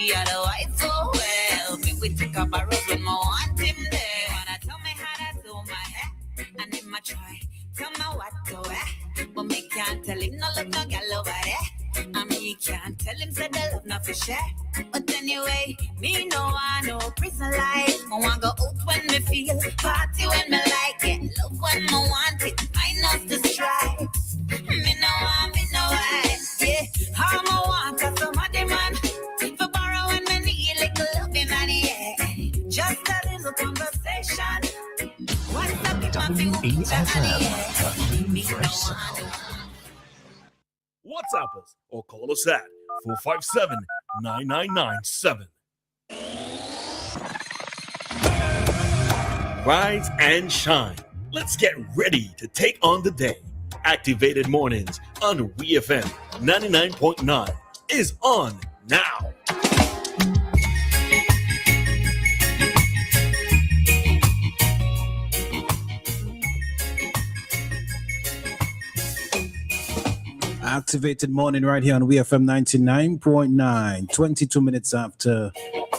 see otherwise so well. Make we take up a road when I want him there. Wanna tell me how to do my hair, and him I try. Tell me what to wear, but me can't tell him no love no gal over there. And me can't tell him say the love not for share. But anyway, me no want no prison life. I want go out when me feel, party when me like it, love when me want it, minus the stripes. Me no want yeah. How me want cause somebody man for borrow when me need little loving and yeah. Just a little conversation. What's up if I'm feeling WhatsApp us or call us at 457-9997. Rise and shine. Let's get ready to take on the day. Activated Mornings on WEFM 99.9 is on now. Activated Morning right here on WEFM 99.9, 22 minutes after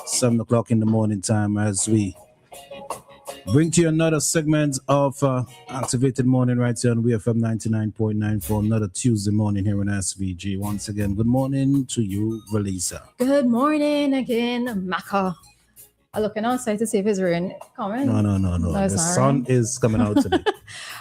7 o'clock in the morning time as we bring to you another segment of Activated Morning right here on WEFM 99.9 for another Tuesday morning here on SVG. Once again, good morning to you, Roleza. Good morning again, Maka. I'm looking outside to see if it's rain coming. No. The sun is coming out today.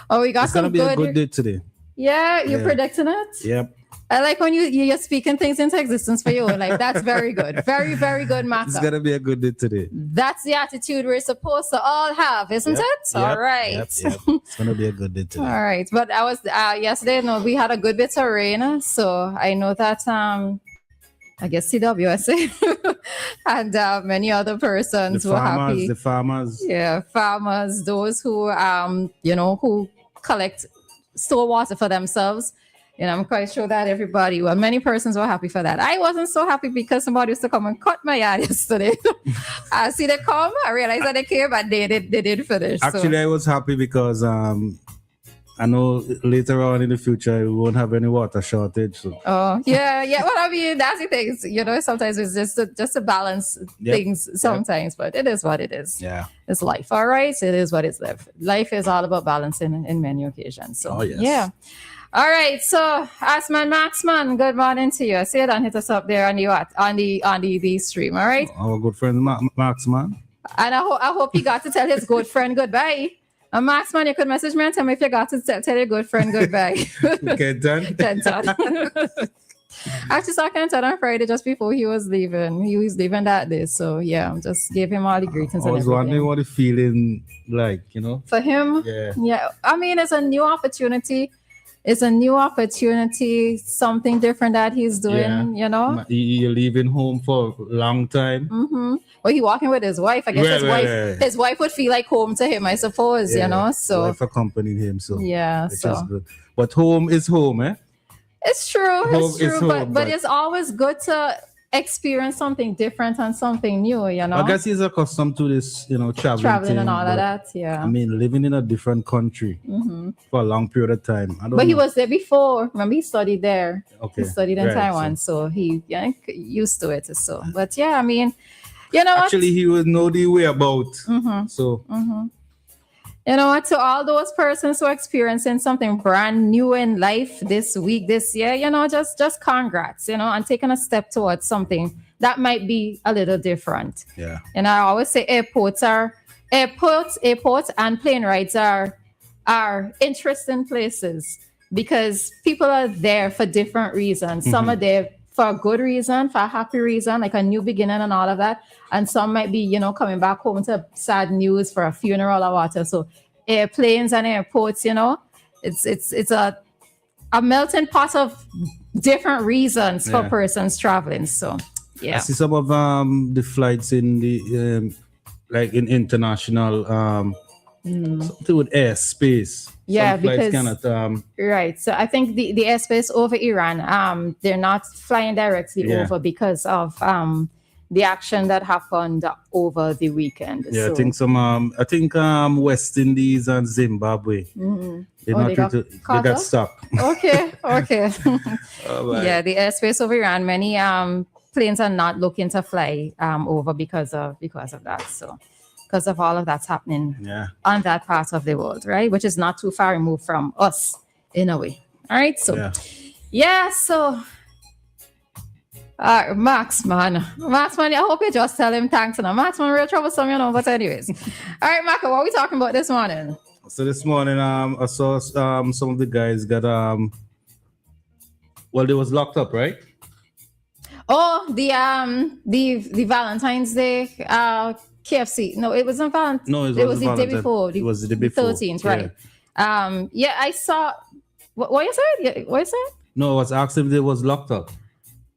Oh, we got it's going to be a good day today. Yeah, you're predicting it? Yep. I like when you're speaking things into existence for you. Like, that's very good. Very, very good, Maka. It's going to be a good day today. That's the attitude we're supposed to all have, isn't it? All right. Yep. It's going to be a good day today. All right. But I was, yesterday, we had a good bit of rain. So I know that, I guess CWSA and many other persons were happy. The farmers. Yeah, farmers, those who, who collect store water for themselves. I'm quite sure that many persons were happy for that. I wasn't so happy because somebody used to come and cut my yard yesterday. I see they come, I realized that they came, but they did finish. Actually, I was happy because I know later on in the future we won't have any water shortage. So. Oh, yeah. Well, I mean, that's the thing. Sometimes it's just to balance things sometimes, but it is what it is. Yeah. It's life, all right? It is what it's life. Life is all about balancing in many occasions. So, yeah. All right, so Asman Maxman, good morning to you. I see it and hit us up there on the stream, all right? Our good friend Maxman. And I hope he got to tell his good friend goodbye. And Maxman, you could message me and tell me if you got to tell your good friend goodbye. Kenton. Actually, saw Kenton on Friday just before he was leaving. He was leaving that day, so yeah, just gave him all the greetings. I was wondering what the feeling like, for him. Yeah. I mean, it's a new opportunity. It's a new opportunity, something different that he's doing, You're leaving home for a long time. Mm-hmm. Well, he's walking with his wife. I guess his wife would feel like home to him, I suppose, So wife accompanied him, so yeah, which is good. But home is home, eh? It's true. Home is home, but it's always good to experience something different and something new, I guess he's accustomed to this, traveling and all of that. Yeah. I mean, living in a different country for a long period of time. He was there before. Remember, he studied there. Okay. He studied in Taiwan, so he used to it. So, but yeah, I mean, actually, he would know the way about. So. To all those persons who are experiencing something brand new in life this week, this year, just congrats, and taking a step towards something that might be a little different. Yeah. And I always say airports and plane rides are interesting places because people are there for different reasons. Some are there for a good reason, for a happy reason, like a new beginning and all of that. And some might be, coming back home to sad news for a funeral or whatever. So airplanes and airports, it's a melting pot of different reasds for persons traveling. So, yeah. I see some of the flights in the, like in international, something with airspace. Yeah, because right. So I think the airspace over Iran, they're not flying directly over because of the action that happened over the weekend. Yeah, so, I think West Indies and Zimbabwe. They got stopped. Okay. Yeah, the airspace over Iran, many planes are not looking to fly over because of that. So because of all of that's happening on that part of the world, right? Which is not too far removed from us in a way. All right. So so Max, man, I hope you just tell him thanks. And Max, man, real troublesome, but anyways. All right, Maka, what are we talking about this morning? So this morning, I saw some of the guys got they was locked up, right? Oh, the Valentine's Day KFC. No, it wasn't Valentine's. No, it was the day before. It was the day before. 13th, right? I saw. What you said? What you said? No, I was asking if they was locked up.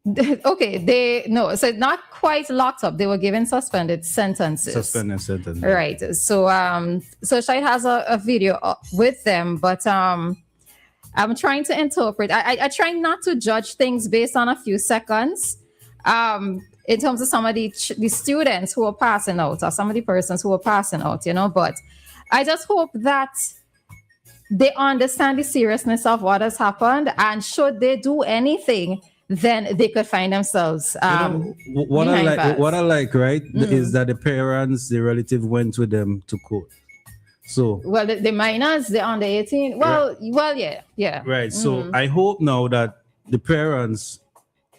Okay, so not quite locked up. They were given suspended sentences. Right. So Shai has a video with them, but I'm trying to interpret. I try not to judge things based on a few seconds. In terms of some of the students who are passing out or some of the persons who are passing out, but I just hope that they understand the seriousness of what has happened, and should they do anything, then they could find themselves what I like, right, is that the parents, the relative went with them to court. So the minors, they're under 18. Yeah. Right. So I hope now that the parents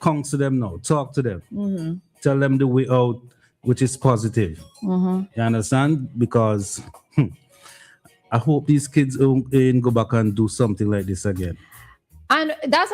counsel them now, talk to them, tell them the way out, which is positive. You understand? Because I hope these kids don't go back and do something like this again. And that's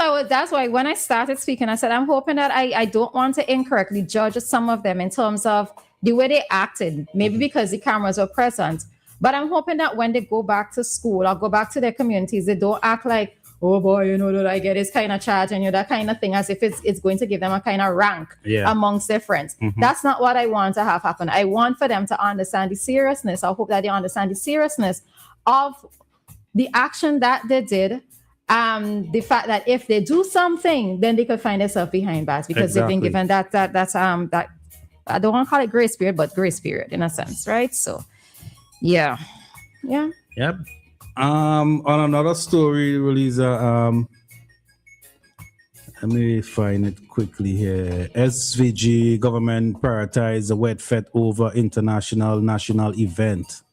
why when I started speaking, I said, I'm hoping that I don't want to incorrectly judge some of them in terms of the way they acted, maybe because the cameras were present. But I'm hoping that when they go back to school or go back to their communities, they don't act like, oh boy, that I get this kind of charge and that kind of thing, as if it's going to give them a kind of rank amongst their friends. That's not what I want to have happen. I want for them to understand the seriousness. I hope that they understand the seriousness of the action that they did. The fact that if they do something, then they could find themselves behind bars because they've been given that I don't want to call it grace period, but grace period in a sense, right? So, yeah. Yep. On another story, Roleza, let me find it quickly here. SVG government prioritized the wet Fete over national event.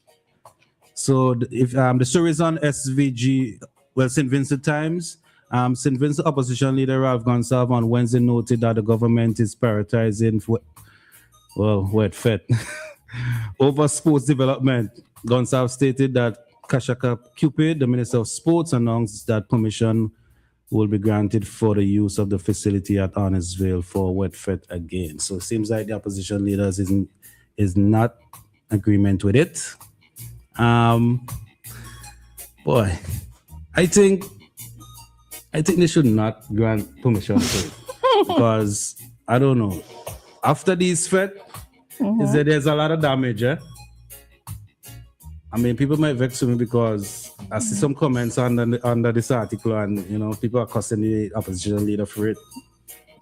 So if the story is on SVG. Well, St. Vincent Times, St. Vincent opposition leader Ralph Gonsalves on Wednesday noted that the government is prioritizing wet Fete over sports development. Gonsalves stated that Kashaka Cupid, the Minister of Sports, announced that permission will be granted for the use of the facility at Arnesville for wet Fete again. So it seems like the opposition leaders is not agreement with it. Boy. I think they should not grant permission to it because I don't know. After these Fete, there's a lot of damage. I mean, people might vex me because I see some comments under this article, and people are cussing the opposition leader for it.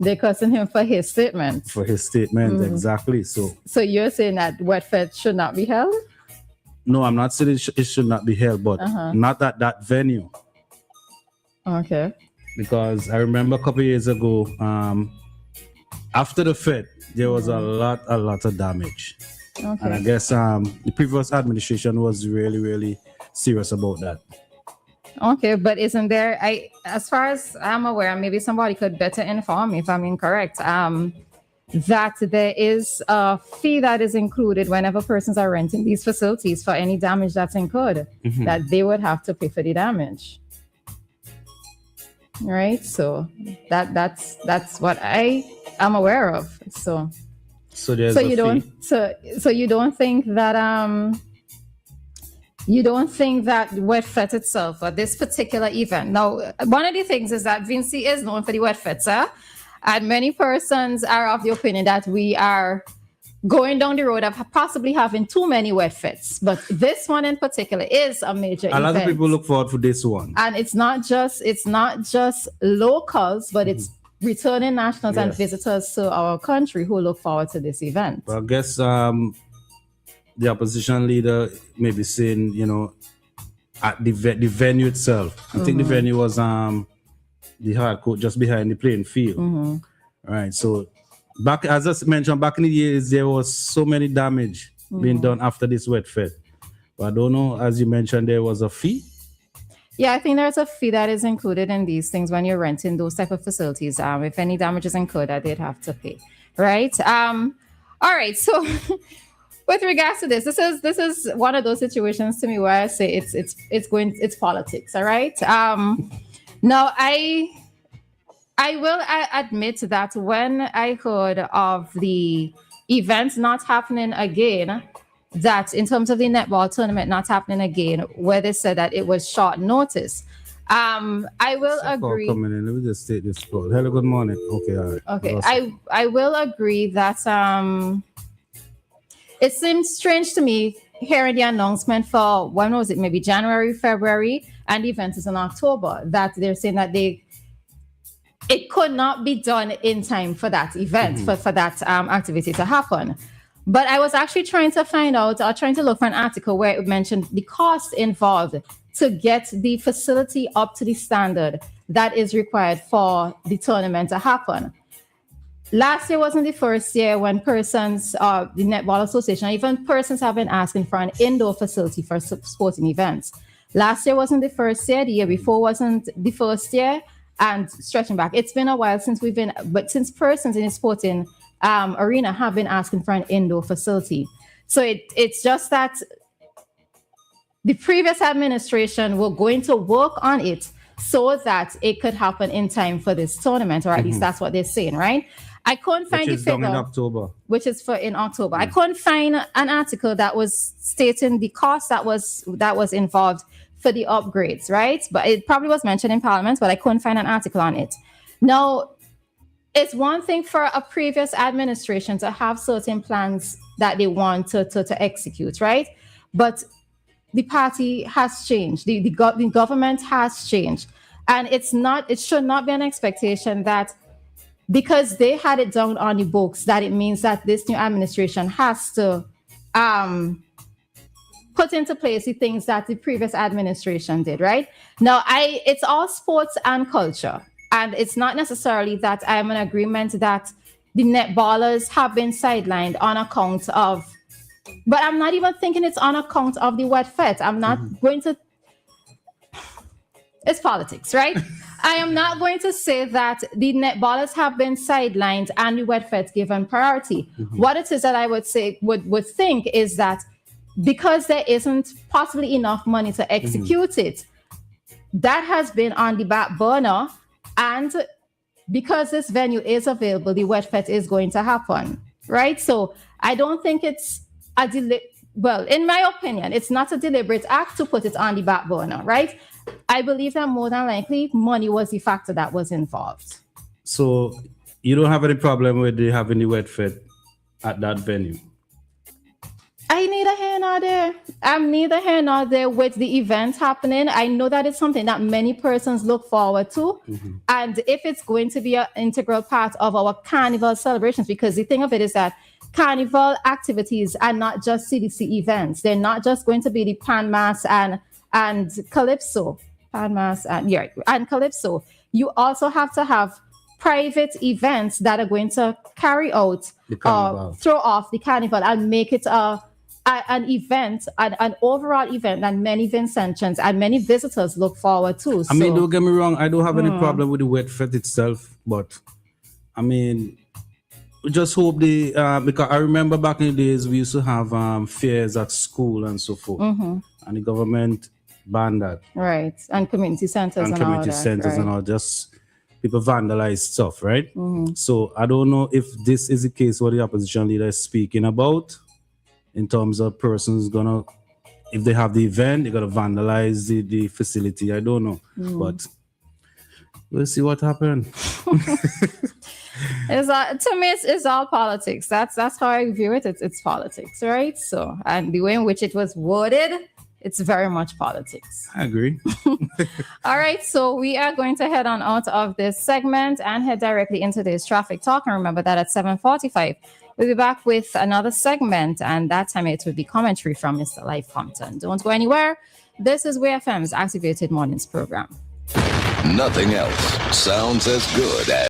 They're cussing him for his statement. Exactly. So you're saying that wet Fete should not be held? No, I'm not saying it should not be held, but not at that venue. Okay. Because I remember a couple of years ago, after the Fete, there was a lot of damage. Okay. And I guess the previous administration was really, really serious about that. Okay, but isn't there, as far as I'm aware, maybe somebody could better inform me if I'm incorrect, that there is a fee that is included whenever persons are renting these facilities for any damage that's incurred, that they would have to pay for the damage. Right? So that's what I am aware of. So you don't think that wet Fete itself or this particular event. Now, one of the things is that Vinci is known for the wet Fete, and many persons are of the opinion that we are going down the road of possibly having too many wet Fetes. But this one in particular is a major event. A lot of people look forward to this one. And it's not just locals, but it's returning nationals and visitors to our country who look forward to this event. Well, I guess the opposition leader may be saying, at the venue itself. I think the venue was the hard court just behind the playing field. Right. So Back, as I mentioned, back in the years, there was so many damage being done after this wet fete. But I don't know, as you mentioned, there was a fee. Yeah, I think there's a fee that is included in these things when you're renting those type of facilities. If any damage is incurred, that they'd have to pay, right? All right. So, with regards to this is one of those situations to me where I say it's politics. All right. Now I will admit that when I heard of the events not happening again, that in terms of the netball tournament not happening again, where they said that it was short notice, I will agree. Coming in. Let me just take this call. Hello, good morning. Okay, all right. Okay, I will agree that it seems strange to me hearing the announcement for, when was it, maybe January, February, and the event is in October, that they're saying that it could not be done in time for that event, for that activity to happen. But I was actually trying to find out, or trying to look for an article where it mentioned the cost involved to get the facility up to the standard that is required for the tournament to happen. Last year wasn't the first year when persons, the Netball Association, even persons have been asking for an indoor facility for sporting events. Last year wasn't the first year. The year before wasn't the first year. And stretching back, it's been a while since since persons in the sporting arena have been asking for an indoor facility. So it's just that the previous administration were going to work on it so that it could happen in time for this tournament, or at least that's what they're saying, right? I couldn't find the figure, in October. Which is in October. I couldn't find an article that was stating the cost that was involved for the upgrades, right? But it probably was mentioned in Parliament, but I couldn't find an article on it. Now, it's one thing for a previous administration to have certain plans that they want to execute, right? But the party has changed. The government has changed. And it should not be an expectation that because they had it down on the books, that it means that this new administration has to put into place the things that the previous administration did, right? Now, it's all sports and culture. And it's not necessarily that I'm in agreement that the netballers have been sidelined on account of, but I'm not even thinking it's on account of the wet fete. I'm not going to, it's politics, right? I am not going to say that the netballers have been sidelined and the wet fete given priority. What it is that I would say, would think is that because there isn't possibly enough money to execute it, that has been on the back burner. And because this venue is available, the wet fete is going to happen, right? So I don't think it's well, in my opinion, it's not a deliberate act to put it on the back burner, right? I believe that more than likely money was the factor that was involved. So you don't have any problem with having the wet fete at that venue? I neither here nor there. I'm neither here nor there with the event happening. I know that it's something that many persons look forward to. And if it's going to be an integral part of our carnival celebrations, because the thing of it is that carnival activities are not just CDC events. They're not just going to be the Pan Mass and Calypso. Pan Mass and Calypso. You also have to have private events that are going to carry out throw off the carnival and make it an event, an overall event that many Vincentians and many visitors look forward to. I mean, don't get me wrong, I don't have any problem with the wet fete itself, but I mean, we just hope because I remember back in the days we used to have fairs at school and so forth, and the government banned that. Right, and community centers and community all that, centers and all, just people vandalize stuff, right? So I don't know if this is the case what the opposition leader is speaking about, in terms of persons gonna, if they have the event, they're gonna vandalize the facility. I don't know, but we'll see what happens. To me, it's all politics. That's how I view it. It's politics, right? So, and the way in which it was worded, it's very much politics. I agree. All right, so we are going to head on out of this segment and head directly into this traffic talk. And remember that at 7:45, we'll be back with another segment, and that time it will be commentary from Mr. Life Compton. Don't go anywhere. This is WEFM's Activated Mornings program. Nothing else sounds as good as